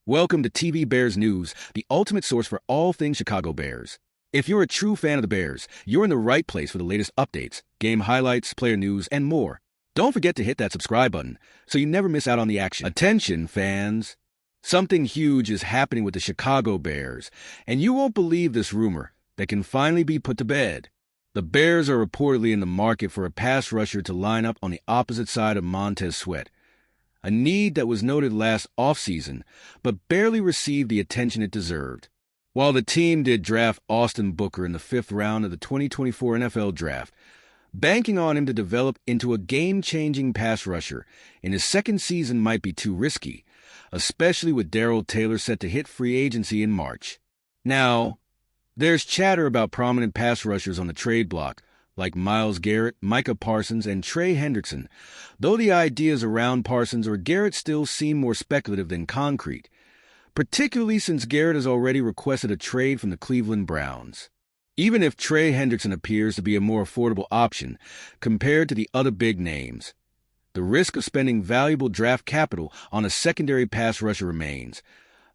Welcome to TV Bears News, the ultimate source for all things Chicago Bears. If you're a true fan of the Bears, you're in the right place for the latest updates, game highlights, player news, and more. Don't forget to hit that subscribe button so you never miss out on the action. Attention, fans! Something huge is happening with the Chicago Bears, and you won't believe this rumor that can finally be put to bed. The Bears are reportedly in the market for a pass rusher to line up on the opposite side of Montez Sweat, a need that was noted last offseason, but barely received the attention it deserved. While the team did draft Austin Booker in the 5th round of the 2024 NFL Draft, banking on him to develop into a game-changing pass rusher in his second season might be too risky, especially with Darrell Taylor set to hit free agency in March. Now, there's chatter about prominent pass rushers on the trade block, like Myles Garrett, Micah Parsons, and Trey Hendrickson, though the ideas around Parsons or Garrett still seem more speculative than concrete, particularly since Garrett has already requested a trade from the Cleveland Browns. Even if Trey Hendrickson appears to be a more affordable option compared to the other big names, the risk of spending valuable draft capital on a secondary pass rusher remains,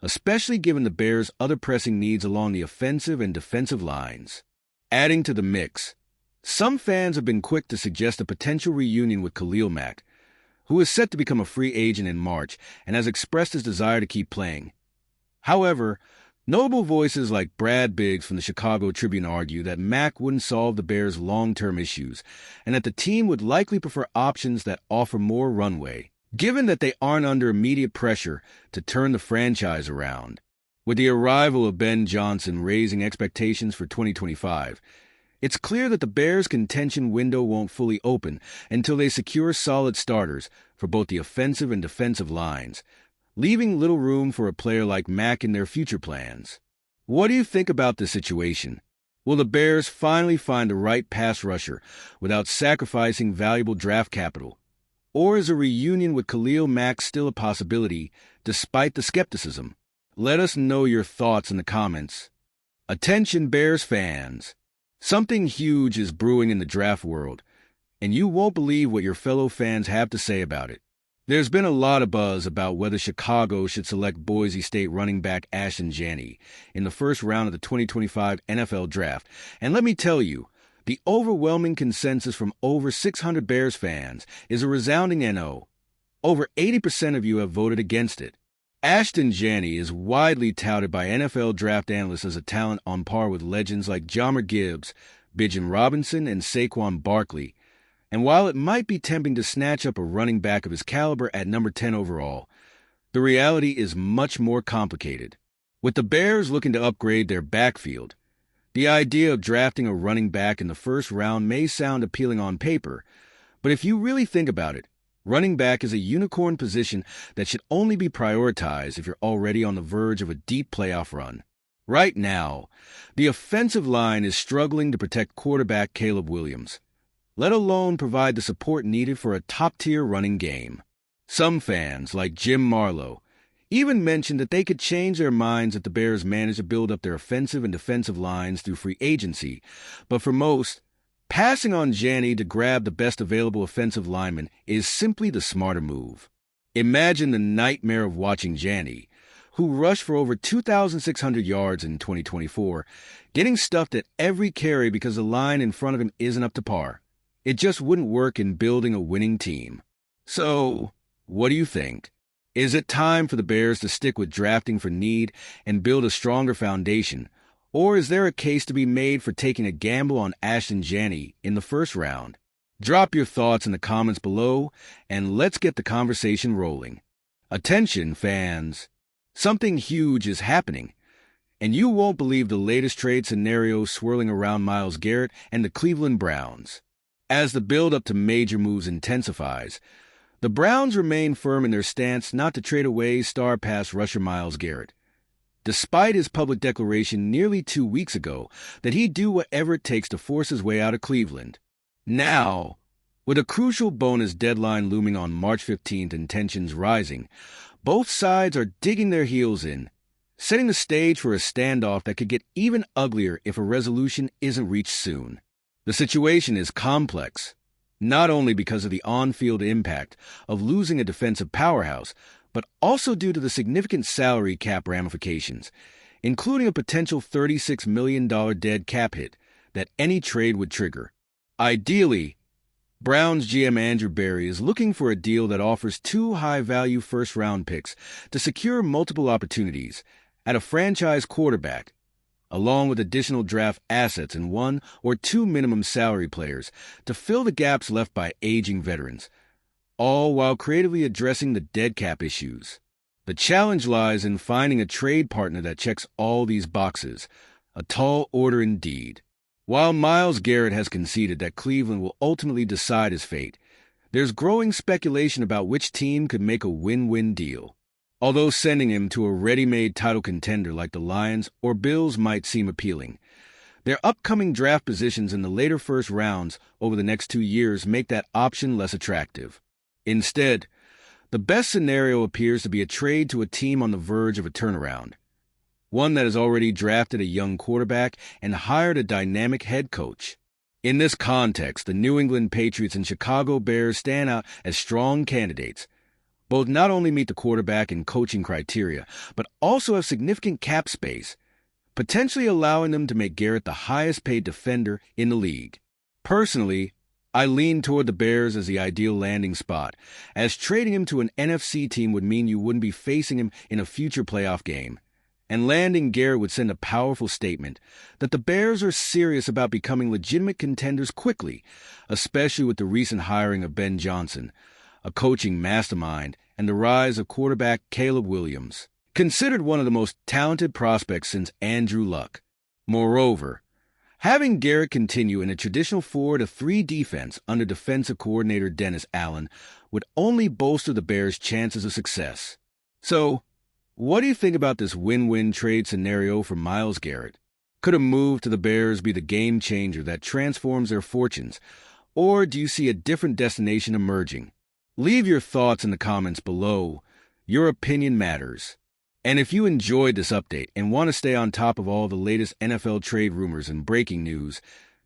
especially given the Bears' other pressing needs along the offensive and defensive lines. Adding to the mix, some fans have been quick to suggest a potential reunion with Khalil Mack, who is set to become a free agent in March and has expressed his desire to keep playing. However, notable voices like Brad Biggs from the Chicago Tribune argue that Mack wouldn't solve the Bears' long-term issues and that the team would likely prefer options that offer more runway, given that they aren't under immediate pressure to turn the franchise around. With the arrival of Ben Johnson raising expectations for 2025, it's clear that the Bears' contention window won't fully open until they secure solid starters for both the offensive and defensive lines, leaving little room for a player like Mack in their future plans. What do you think about this situation? Will the Bears finally find the right pass rusher without sacrificing valuable draft capital? Or is a reunion with Khalil Mack still a possibility, despite the skepticism? Let us know your thoughts in the comments. Attention Bears fans! Something huge is brewing in the draft world, and you won't believe what your fellow fans have to say about it. There's been a lot of buzz about whether Chicago should select Boise State running back Ashton Janney in the 1st round of the 2025 NFL Draft, and let me tell you, the overwhelming consensus from over 600 Bears fans is a resounding NO. Over 80% of you have voted against it. Ashton Janney is widely touted by NFL draft analysts as a talent on par with legends like Jahmyr Gibbs, Bijan Robinson, and Saquon Barkley. And while it might be tempting to snatch up a running back of his caliber at number 10 overall, the reality is much more complicated. With the Bears looking to upgrade their backfield, the idea of drafting a running back in the 1st round may sound appealing on paper, but if you really think about it, running back is a unicorn position that should only be prioritized if you're already on the verge of a deep playoff run. Right now, the offensive line is struggling to protect quarterback Caleb Williams, let alone provide the support needed for a top-tier running game. Some fans, like Jim Marlowe, even mentioned that they could change their minds if the Bears manage to build up their offensive and defensive lines through free agency, but for most, passing on Janney to grab the best available offensive lineman is simply the smarter move. Imagine the nightmare of watching Janney, who rushed for over 2,600 yards in 2024, getting stuffed at every carry because the line in front of him isn't up to par. It just wouldn't work in building a winning team. So, what do you think? Is it time for the Bears to stick with drafting for need and build a stronger foundation? Or is there a case to be made for taking a gamble on Ashton Janney in the 1st round? Drop your thoughts in the comments below, and let's get the conversation rolling. Attention, fans! Something huge is happening, and you won't believe the latest trade scenario swirling around Myles Garrett and the Cleveland Browns. As the build-up to major moves intensifies, the Browns remain firm in their stance not to trade away star pass rusher Myles Garrett, despite his public declaration nearly 2 weeks ago that he'd do whatever it takes to force his way out of Cleveland. Now, with a crucial bonus deadline looming on March 15th and tensions rising, both sides are digging their heels in, setting the stage for a standoff that could get even uglier if a resolution isn't reached soon. The situation is complex, not only because of the on-field impact of losing a defensive powerhouse, but also due to the significant salary cap ramifications, including a potential $36 million dead cap hit that any trade would trigger. Ideally, Browns GM Andrew Berry is looking for a deal that offers 2 high-value first-round picks to secure multiple opportunities at a franchise quarterback, along with additional draft assets and 1 or 2 minimum salary players to fill the gaps left by aging veterans, all while creatively addressing the dead cap issues. The challenge lies in finding a trade partner that checks all these boxes, a tall order indeed. While Myles Garrett has conceded that Cleveland will ultimately decide his fate, there's growing speculation about which team could make a win-win deal. Although sending him to a ready-made title contender like the Lions or Bills might seem appealing, their upcoming draft positions in the later first rounds over the next 2 years make that option less attractive. Instead, the best scenario appears to be a trade to a team on the verge of a turnaround, one that has already drafted a young quarterback and hired a dynamic head coach. In this context, the New England Patriots and Chicago Bears stand out as strong candidates. Both not only meet the quarterback and coaching criteria, but also have significant cap space, potentially allowing them to make Garrett the highest-paid defender in the league. Personally, I lean toward the Bears as the ideal landing spot, as trading him to an NFC team would mean you wouldn't be facing him in a future playoff game. And landing Garrett would send a powerful statement that the Bears are serious about becoming legitimate contenders quickly, especially with the recent hiring of Ben Johnson, a coaching mastermind, and the rise of quarterback Caleb Williams, considered one of the most talented prospects since Andrew Luck. Moreover, having Garrett continue in a traditional 4-3 defense under defensive coordinator Dennis Allen would only bolster the Bears' chances of success. So, what do you think about this win-win trade scenario for Myles Garrett? Could a move to the Bears be the game changer that transforms their fortunes, or do you see a different destination emerging? Leave your thoughts in the comments below. Your opinion matters. And if you enjoyed this update and want to stay on top of all the latest NFL trade rumors and breaking news,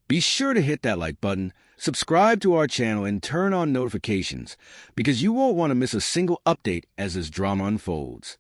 be sure to hit that like button, subscribe to our channel, and turn on notifications, because you won't want to miss a single update as this drama unfolds.